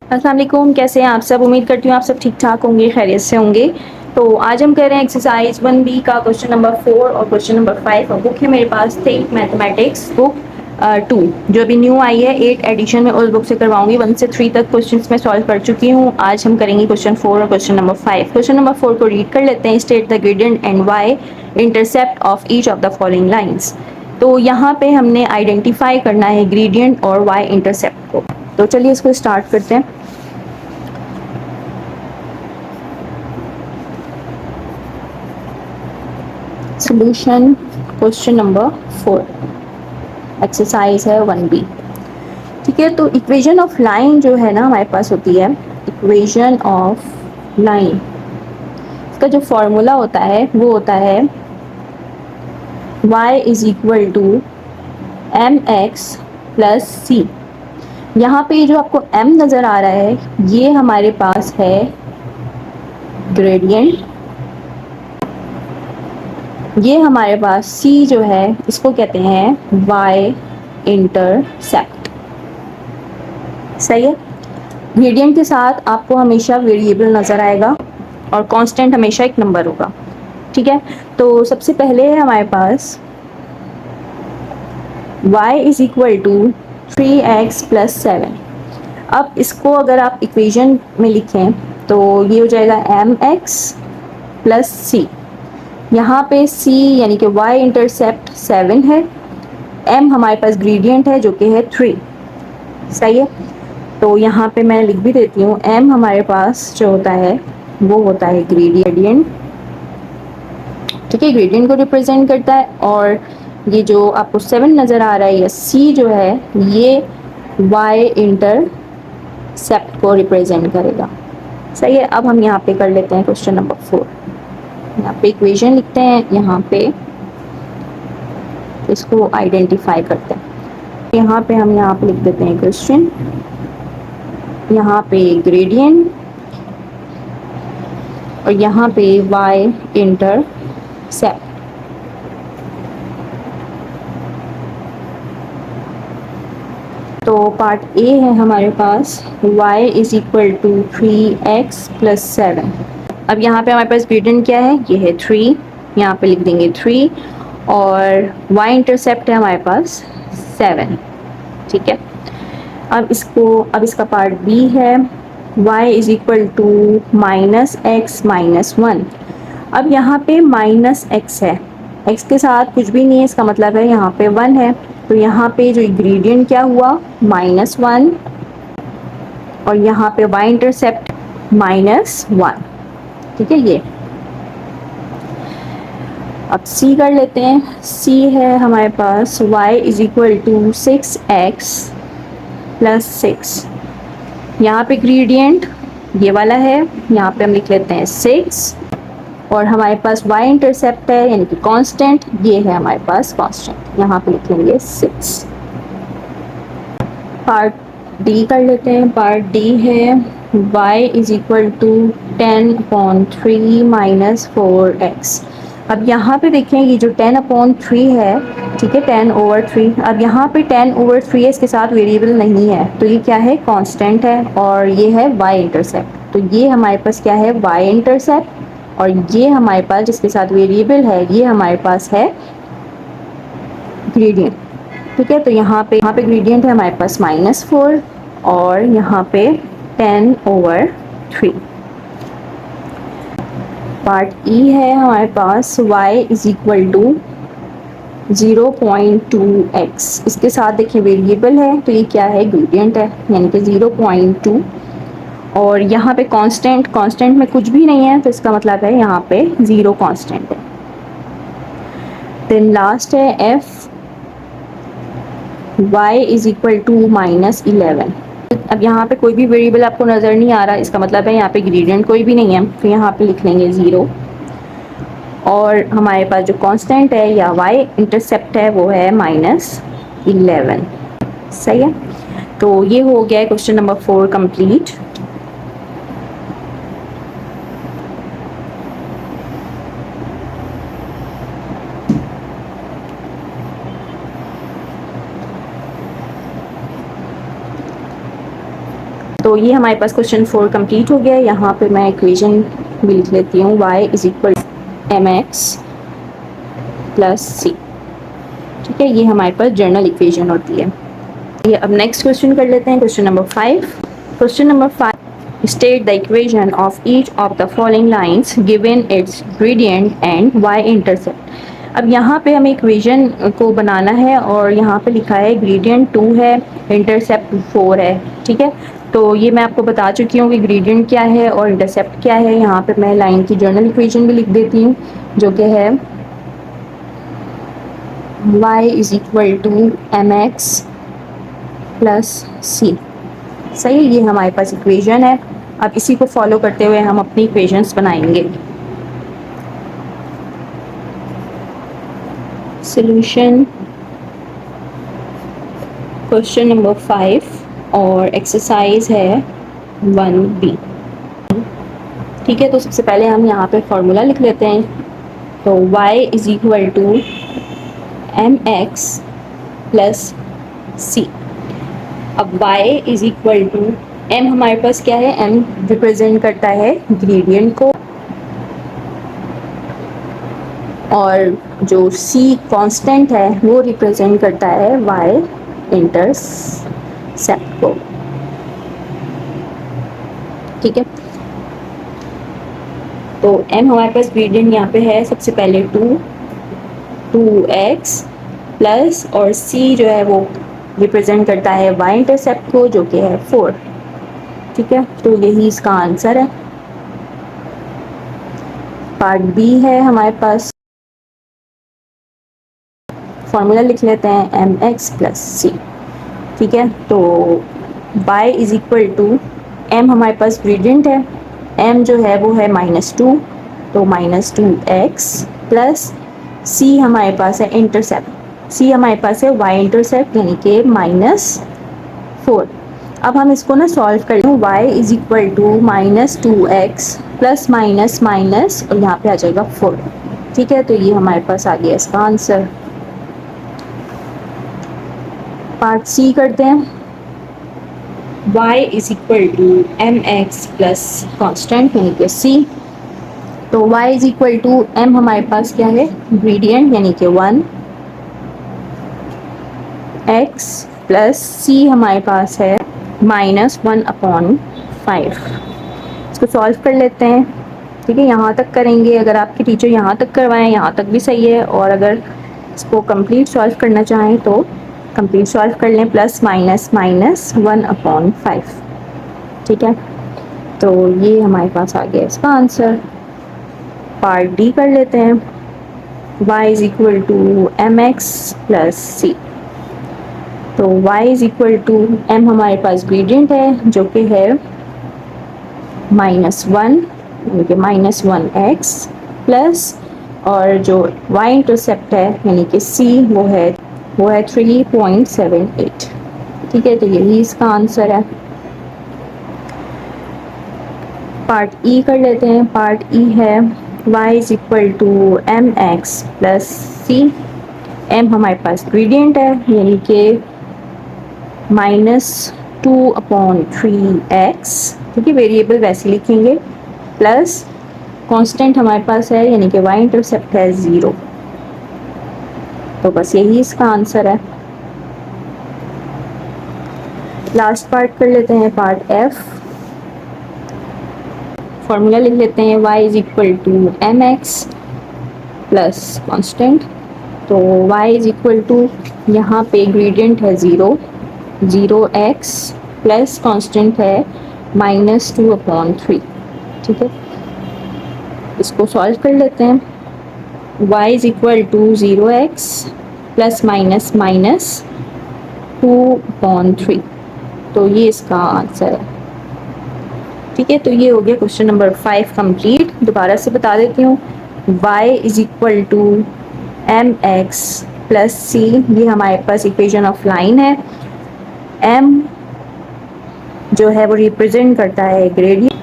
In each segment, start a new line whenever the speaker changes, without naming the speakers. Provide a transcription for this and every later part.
अस्सलाम वालेकुम, कैसे हैं आप सब? उम्मीद करती हूँ आप सब ठीक-ठाक होंगे, खैरियत से होंगे। तो आज हम कर रहे हैं एक्सरसाइज 1B का क्वेश्चन नंबर 4 और क्वेश्चन नंबर 5 और बुक है मेरे पास थिंक मैथमेटिक्स बुक 2 जो अभी न्यू आई है 8 एडिशन में उस बुक से करवाऊंगी। 1 से 3 तक क्वेश्चंस मैं सॉल्व कर चुकी हूँ। आज हम करेंगे क्वेश्चन 4 और क्वेश्चन नंबर 5। क्वेश्चन नंबर 4 को रीड कर लेते हैं। State the gradient and Y intercept of each of the following lines. तो यहाँ पे हमने आइडेंटिफाई करना है ग्रेडियंट और वाई इंटरसेप्ट को। तो चलिए इसको स्टार्ट करते हैं। सॉल्यूशन क्वेश्चन नंबर 4 एक्सरसाइज है 1B। ठीक है, तो इक्वेशन ऑफ लाइन जो है ना हमारे पास होती है इक्वेशन ऑफ लाइन। इसका जो फॉर्मूला होता है वो होता है y is equal to M X plus C. यहाँ पे जो आपको m नज़र आ रहा है ये हमारे पास है ग्रेडियंट, ये हमारे पास c जो है इसको कहते हैं y इंटरसेप्ट। सही है। ग्रेडियंट के साथ आपको हमेशा वेरिएबल नज़र आएगा और कांस्टेंट हमेशा एक नंबर होगा। ठीक है, तो सबसे पहले है हमारे पास y is equal to 3x plus 7। अब इसको अगर आप इक्वेशन में लिखें तो ये हो जाएगा mx प्लस सी। यहाँ पे c यानी कि y इंटरसेप्ट 7 है, m हमारे पास ग्रेडियंट है जो कि है 3। सही है, तो यहाँ पे मैं लिख भी देती हूँ m हमारे पास जो होता है वो होता है ग्रेडियंट। ठीक है, ग्रेडियंट को रिप्रेजेंट करता है और ये जो आपको 7 नज़र आ रहा है या c जो है ये y इंटरसेप्ट को रिप्रेजेंट करेगा। सही है, अब हम यहाँ पे कर लेते हैं क्वेश्चन नंबर 4। यहाँ पे इक्वेशन लिखते हैं, यहाँ पे इसको आइडेंटिफाई करते हैं। यहाँ पे हम यहाँ पे लिख देते हैं क्वेश्चन, यहाँ पे ग्रेडियंट और यहाँ पे y इंटरसेप्ट। तो पार्ट ए है हमारे पास y is equal to 3x plus 7। अब यहाँ पे हमारे पास ग्रेडियंट क्या है, ये है 3, यहाँ पे लिख देंगे 3 और y इंटरसेप्ट है हमारे पास 7। ठीक है, अब इसका पार्ट बी है y is equal to minus X minus 1। अब यहाँ पे माइनस एक्स है, x के साथ कुछ भी नहीं है, इसका मतलब है यहाँ पे 1 है। तो यहाँ पे जो इंग्रेडिएंट क्या हुआ -1 और यहाँ पे y इंटरसेप्ट -1। ठीक है, ये अब c कर लेते हैं। c है हमारे पास y is equal to 6x plus 6। यहाँ पे ग्रेडियंट ये वाला है, यहाँ पे हम लिख लेते हैं 6 और हमारे पास y इंटरसेप्ट है यानी कि कांस्टेंट, ये है हमारे पास कांस्टेंट, यहाँ पे लिख लेंगे 6। पार्ट डी कर लेते हैं। पार्ट डी है y is equal to 10/3 minus 4x। अब यहाँ पे देखें ये जो 10/3 है, ठीक है 10/3। अब यहाँ पे 10/3 है, इसके साथ वेरिएबल नहीं है तो ये क्या है, कांस्टेंट है और ये है y इंटरसेप्ट। तो ये हमारे पास क्या है, y इंटरसेप्ट और ये हमारे पास जिसके साथ वेरिएबल है ये हमारे पास है ग्रेडियंट। ठीक है, तो यहाँ पे ग्रेडियंट है हमारे पास -4 और यहाँ पे 10/3। पार्ट ई है हमारे पास y is equal to 0.2x। इसके साथ देखिए वेरिएबल है तो ये क्या है, ग्रेडियंट है यानी कि 0.2 और यहाँ पे कांस्टेंट में कुछ भी नहीं है तो इसका मतलब है यहाँ पे 0 कांस्टेंट है। देन लास्ट है f y is equal to -11। अब यहाँ पे कोई भी वेरिएबल आपको नज़र नहीं आ रहा, इसका मतलब है यहाँ पे ग्रेडियंट कोई भी नहीं है, तो यहाँ पे लिख लेंगे 0 और हमारे पास जो कांस्टेंट है या y इंटरसेप्ट है वो है -11। सही है, तो ये हो गया है क्वेश्चन नंबर 4 कंप्लीट। तो ये हमारे पास क्वेश्चन 4 कंप्लीट हो गया। यहाँ पे मैं इक्वेशन भी लिख लेती हूँ, y is equal M X plus C. ठीक है, ये हमारे पास जनरल इक्वेशन होती है। ये अब नेक्स्ट क्वेश्चन कर लेते हैं, question number 5। Question number 5, state the equation of each of the following lines given it's gradient and y intercept. अब यहाँ पे हमें इक्वेशन को बनाना है और यहाँ पे लिखा है ग्रेडियंट 2 है, इंटरसेप्ट 4 है। ठीक है, तो ये मैं आपको बता चुकी हूँ कि ग्रेडियंट क्या है और इंटरसेप्ट क्या है। यहाँ पे मैं लाइन की जनरल इक्वेशन भी लिख देती हूँ, जो कि है y is equal to M X plus C. सही है, ये हमारे पास इक्वेशन है। अब इसी को फॉलो करते हुए हम अपनी इक्वेशंस बनाएंगे। सॉल्यूशन क्वेश्चन नंबर 5 और एक्सरसाइज है 1b। ठीक है, तो सबसे पहले हम यहाँ पे फॉर्मूला लिख लेते हैं। तो y is equal to M X plus C. अब y is equal to m, हमारे पास क्या है, m रिप्रेजेंट करता है ग्रेडियंट को, और जो c कांस्टेंट है वो रिप्रेजेंट करता है y इंटरसेप्ट को। ठीक है, तो m हमारे पास ग्रेडियंट यहाँ पे है सबसे पहले 2x प्लस, और c जो है वो रिप्रेजेंट करता है y इंटरसेप्ट को, जो कि है 4। ठीक है, तो यही इसका आंसर है। पार्ट बी है हमारे पास, फॉर्मूला लिख लेते हैं एम एक्स प्लस सी। ठीक है, तो y is equal to m, हमारे पास ग्रेडियंट है, m जो है वो है -2, तो -2x प्लस c हमारे पास है इंटरसेप्ट, c हमारे पास है y इंटरसेप्ट यानी कि -4। अब हम इसको ना सॉल्व कर लें। y is equal to -2x plus minus minus और यहाँ पे आ जाएगा 4। ठीक है, तो ये हमारे पास आ गया इसका आंसर। पार्ट सी करते हैं। y is equal to M X plus constant यानी कि c। तो y is equal to m, हमारे पास क्या है, ग्रेडियंट यानी कि 1 x प्लस c हमारे पास है -1/5। इसको सॉल्व कर लेते हैं। ठीक है, यहाँ तक करेंगे, अगर आपके टीचर यहाँ तक करवाएं यहाँ तक भी सही है, और अगर इसको कंप्लीट सॉल्व करना चाहें तो कंप्लीट सॉल्व कर लें, प्लस माइनस माइनस 1/5। ठीक है, तो ये हमारे पास आ गया इसका आंसर। पार्ट डी कर लेते हैं। y is equal to M X plus C. तो y is equal to m, हमारे पास ग्रेडियंट है जो कि है -1 यानी कि -1x प्लस, और जो y इंटरसेप्ट है यानी कि c वो है 3.78। ठीक है, तो यही इसका आंसर है। पार्ट ई कर लेते हैं। पार्ट ई है y is equal to M X plus C. m हमारे पास ग्रेडियंट है यानी कि -2/3x। ठीक है, वेरिएबल वैसे लिखेंगे, प्लस कांस्टेंट हमारे पास है यानी कि y इंटरसेप्ट है 0। तो बस यही इसका आंसर है। लास्ट पार्ट कर लेते हैं, पार्ट एफ। फॉर्मूला लिख लेते हैं y is equal to M X plus constant. तो y इज इक्वल टू, यहाँ पे ग्रेडियंट है 0x प्लस कांस्टेंट है -2/3। ठीक है, इसको सॉल्व कर लेते हैं। y is equal to 0x plus minus minus 2/3, तो ये इसका आंसर है। ठीक है, तो ये हो गया क्वेश्चन नंबर 5 कंप्लीट। दोबारा से बता देती हूँ, y is equal to M X plus C, ये हमारे पास इक्वेशन ऑफ लाइन है। m जो है वो रिप्रेजेंट करता है ग्रेडियंट,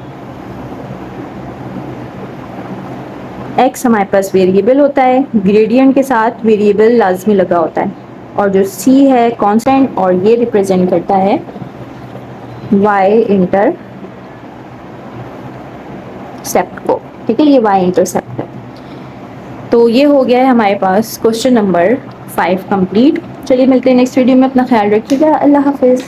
x हमारे पास वेरिएबल होता है, ग्रेडियंट के साथ वेरिएबल लाजमी लगा होता है, और जो c है कांस्टेंट, और ये रिप्रेजेंट करता है वाई इंटरसेप्ट को, ठीक है, ये वाई इंटरसेप्ट है। तो ये हो गया है हमारे पास क्वेश्चन नंबर 5 कंप्लीट। चलिए मिलते हैं नेक्स्ट वीडियो में, अपना ख्याल रखिएगा, अल्लाह हाफिज़।